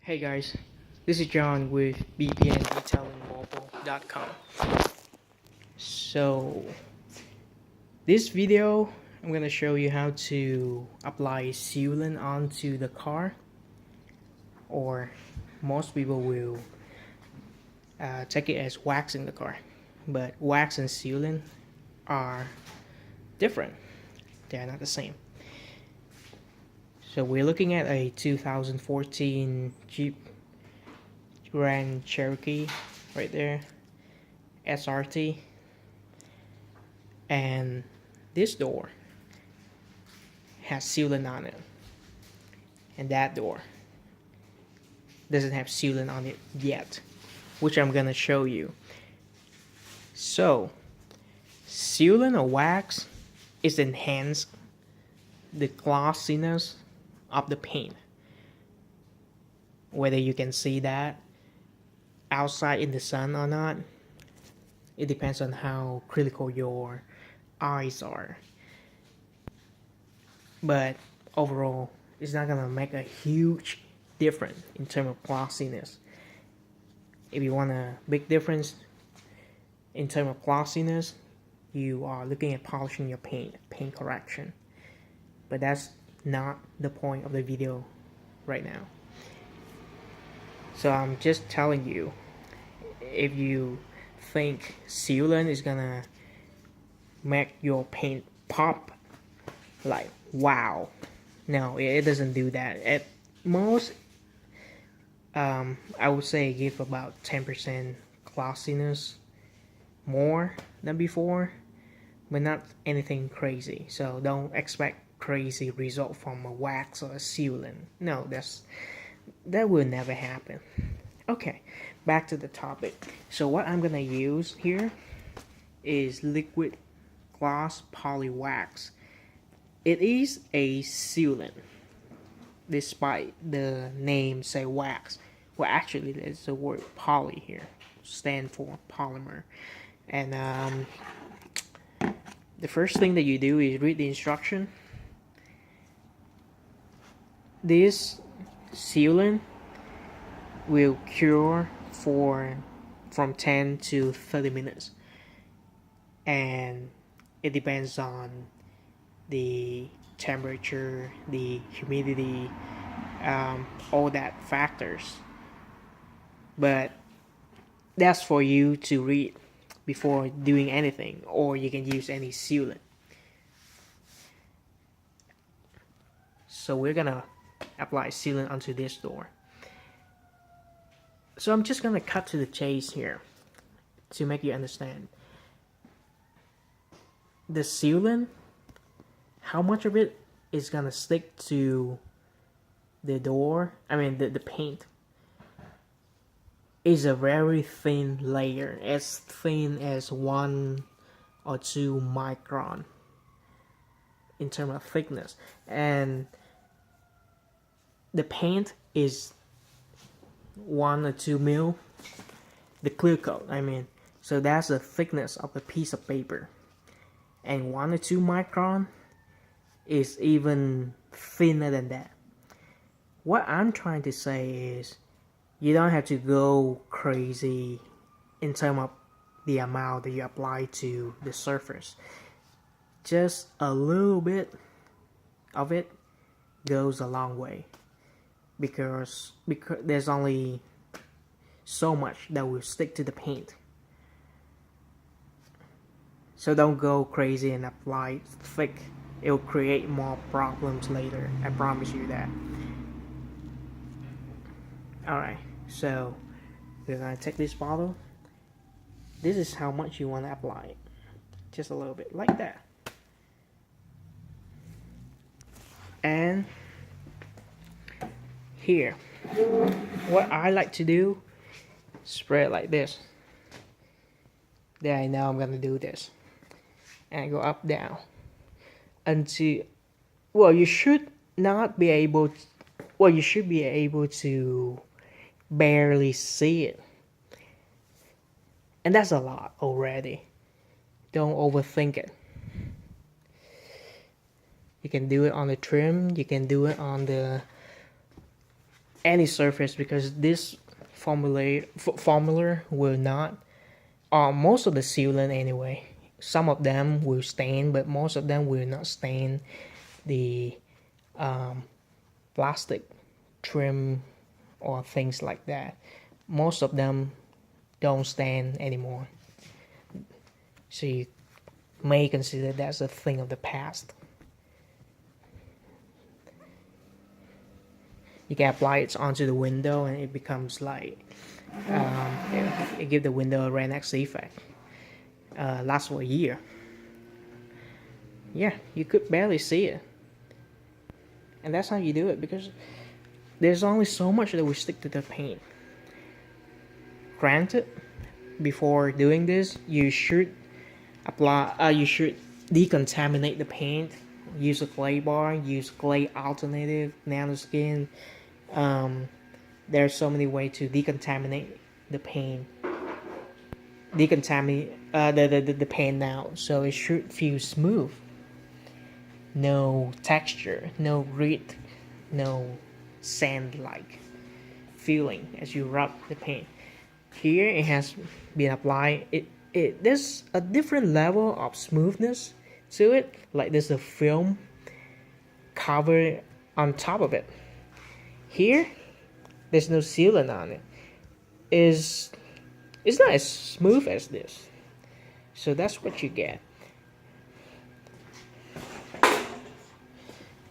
Hey guys, this is John with BBN detailinmobile.com. So this video I'm gonna show you how to apply sealant onto the car, or most people will take it as wax in the car, but wax and sealant are different. They're not the same. So we're looking at a 2014 Jeep Grand Cherokee right there, SRT, and this door has sealant on it, and that door doesn't have sealant on it yet, which I'm gonna show you. So sealant or wax is enhance the glossiness of the paint. Whether you can see that outside in the sun or not, it depends on how critical your eyes are. But overall, it's not gonna make a huge difference in terms of glossiness. If you want a big difference in terms of glossiness, you are looking at polishing your paint correction. But that's not the point of the video right now. So I'm just telling you, if you think sealant is gonna make your paint pop like wow, no, it doesn't do that. At most, I would say give about 10% glossiness more than before, but not anything crazy. So don't expect crazy result from a wax or a sealant. No, that will never happen. Okay, back to the topic. So what I'm gonna use here is liquid gloss poly wax. It is a sealant, despite the name say wax. Well, actually, there's the word poly here, stand for polymer. And the first thing that you do is read the instruction. This sealant will cure from 10 to 30 minutes, and it depends on the temperature, the humidity, all that factors. But that's for you to read before doing anything, or you can use any sealant. So we're gonna apply sealant onto this door. So I'm just gonna cut to the chase here to make you understand. The sealant, how much of it is gonna stick to the door, the paint, is a very thin layer, as thin as 1 or 2 micron in terms of thickness. And the paint is 1 or 2 mil, the clear coat, so that's the thickness of a piece of paper. And 1 or 2 micron is even thinner than that. What I'm trying to say is, you don't have to go crazy in terms of the amount that you apply to the surface. Just a little bit of it goes a long way, because there's only so much that will stick to the paint. So don't go crazy and apply thick. It will create more problems later, I promise you that. Alright, so we're gonna take this bottle. This is how much you want to apply it. Just a little bit, like that. And here, what I like to do, spread like this. Then I know I'm gonna do this, and I go up, down, until, well, you should not be able to, well, you should be able to barely see it, and that's a lot already. Don't overthink it. You can do it on the trim, you can do it on the any surface, because this formula will not, most of the sealant anyway, some of them will stain, but most of them will not stain the plastic trim or things like that. Most of them don't stain anymore, so you may consider that's a thing of the past. You can apply it onto the window and it becomes like it gives the window a Renex effect. Lasts for a year. Yeah, you could barely see it, and that's how you do it, because there's only so much that will stick to the paint. Granted, before doing this, you should decontaminate the paint. Use a clay bar, use clay alternative, nanoskin. There's so many ways to decontaminate the paint. Decontaminate the paint now, so it should feel smooth. No texture, no grit, no sand-like feeling as you rub the paint. Here it has been applied. There's a different level of smoothness to it, like there's a film cover on top of it. Here there's no sealant on it. It's not as smooth as this, so that's what you get.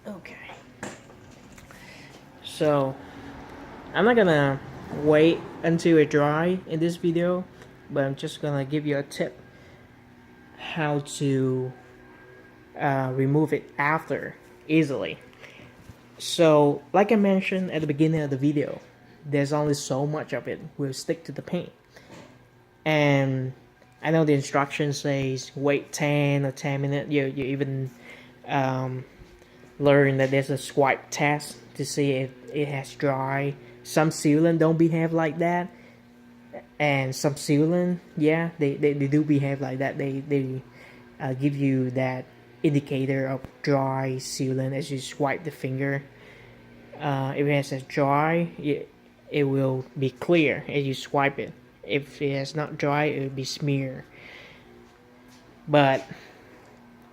Okay, so I'm not gonna wait until it dry in this video, but I'm just gonna give you a tip how to remove it after easily. So like I mentioned at the beginning of the video, there's only so much of it will stick to the paint, and I know the instruction says wait 10 or 10 minutes. You even learn that there's a swipe test to see if it has dry. Some sealant don't behave like that, and some sealant, yeah, they do behave like that. They give you that indicator of dry sealant as you swipe the finger. If it has dry, it will be clear as you swipe it. If it has not dry, it will be smear. But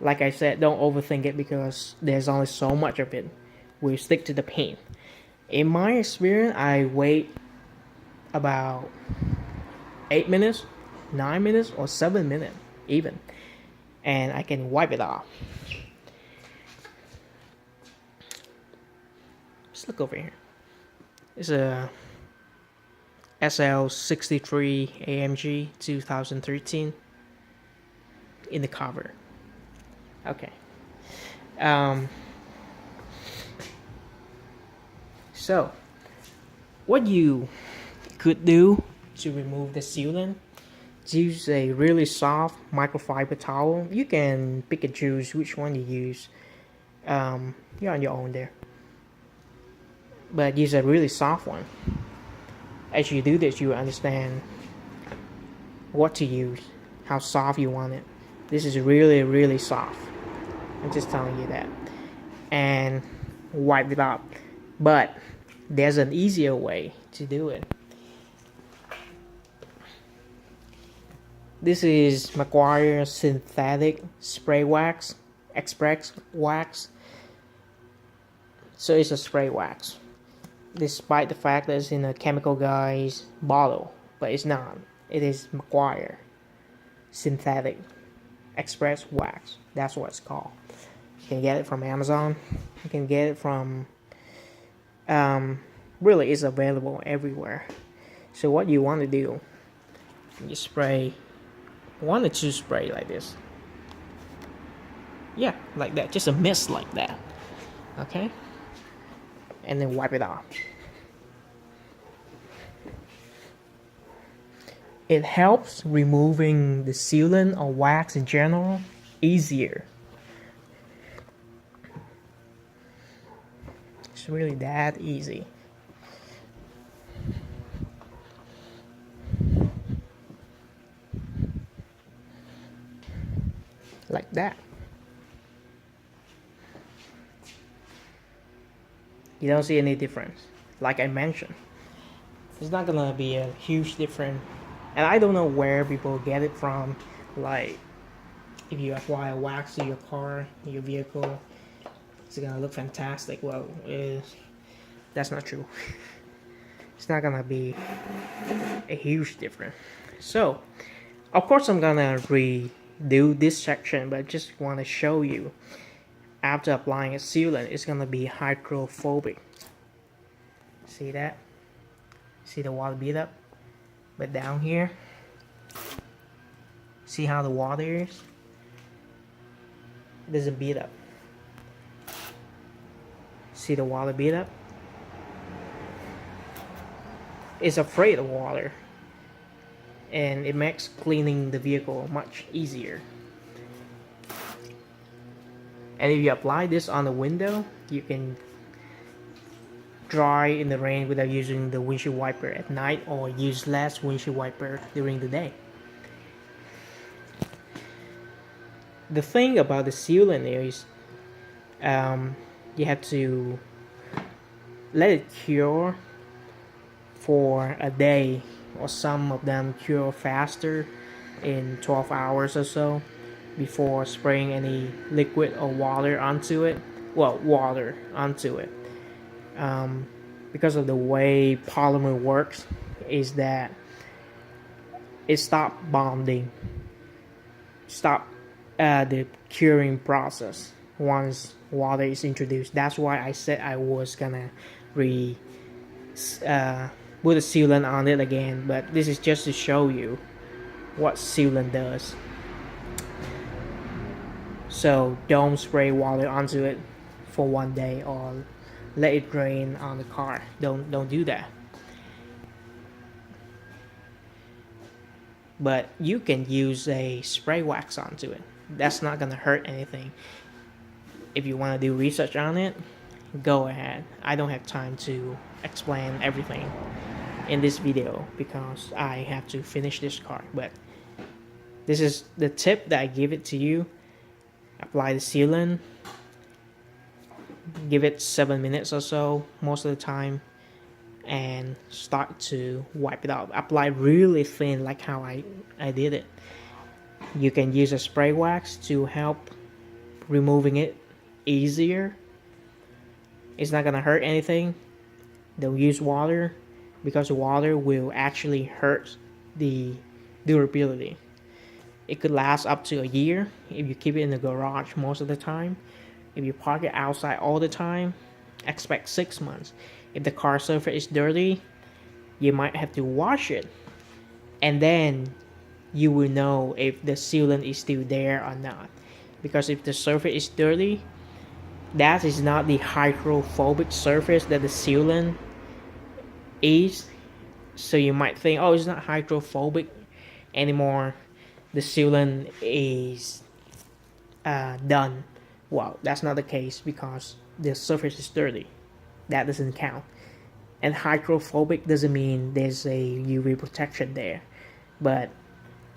like I said, don't overthink it, because there's only so much of it will stick to the paint. In my experience, I wait about 8 minutes, 9 minutes, or 7 minutes even, and I can wipe it off. Let's look over here. It's a SL63 AMG 2013 in the cover. Okay. So what you could do to remove the sealant, use a really soft microfiber towel. You can pick and choose which one you use. You're on your own there, but use a really soft one. As you do this, you will understand what to use, how soft you want it. This is really, really soft. I'm just telling you that. And wipe it up. But there's an easier way to do it. This is Macquarie synthetic spray wax, express wax. So it's a spray wax, despite the fact that it's in a chemical guy's bottle, but it's not. It is Macquarie synthetic express wax. That's what it's called. You can get it from Amazon. You can get it from really, it's available everywhere. So what you want to do, you spray 1 or 2 spray like this. Yeah, like that, just a mist like that. Okay, and then wipe it off. It helps removing the sealant or wax in general easier. It's really that easy. Like that. You don't see any difference. like I mentioned. It's not gonna be a huge difference, and I don't know where people get it from. Like, if you apply a wax to your car, your vehicle, it's gonna look fantastic. Well, that's not true. It's not gonna be a huge difference. So, of course, I'm gonna redo this section, but I just want to show you after applying a sealant, it's gonna be hydrophobic. See that? See the water bead up? But down here, see how the water is? It doesn't bead up. See the water bead up? It's afraid of water, and it makes cleaning the vehicle much easier. And if you apply this on the window, you can dry in the rain without using the windshield wiper at night, or use less windshield wiper during the day. The thing about the sealant is you have to let it cure for a day, or some of them cure faster in 12 hours or so, before spraying any liquid or water onto it. Well, water onto it. Because of the way polymer works, is that it stops bonding, stop the curing process once water is introduced. That's why I said I was gonna put a sealant on it again, but this is just to show you what sealant does. So don't spray water onto it for one day, or let it drain on the car. Don't do that. But you can use a spray wax onto it. That's not gonna hurt anything. If you want to do research on it, go ahead. I don't have time to explain everything in this video because I have to finish this car. But this is the tip that I give it to you. Apply the sealant, give it 7 minutes or so most of the time, and start to wipe it out. Apply really thin, like how I did it. You can use a spray wax to help removing it easier. It's not gonna hurt anything. Don't use water, because water will actually hurt the durability. It could last up to a year if you keep it in the garage most of the time. If you park it outside all the time, expect 6 months. If the car surface is dirty, you might have to wash it, and then you will know if the sealant is still there or not. Because if the surface is dirty, that is not the hydrophobic surface that the sealant is. So you might think, oh, it's not hydrophobic anymore, the sealant is done. Well, that's not the case, because the surface is dirty. That doesn't count. And hydrophobic doesn't mean there's a UV protection there. But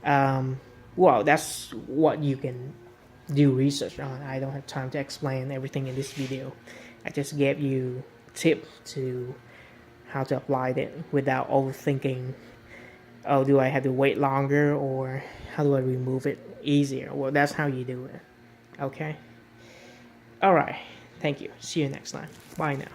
well, that's what you can do research on. I don't have time to explain everything in this video. I just gave you a tip to how to apply it without overthinking, oh, do I have to wait longer, or how do I remove it easier? Well, that's how you do it. Okay? Alright, thank you. See you next time. Bye now.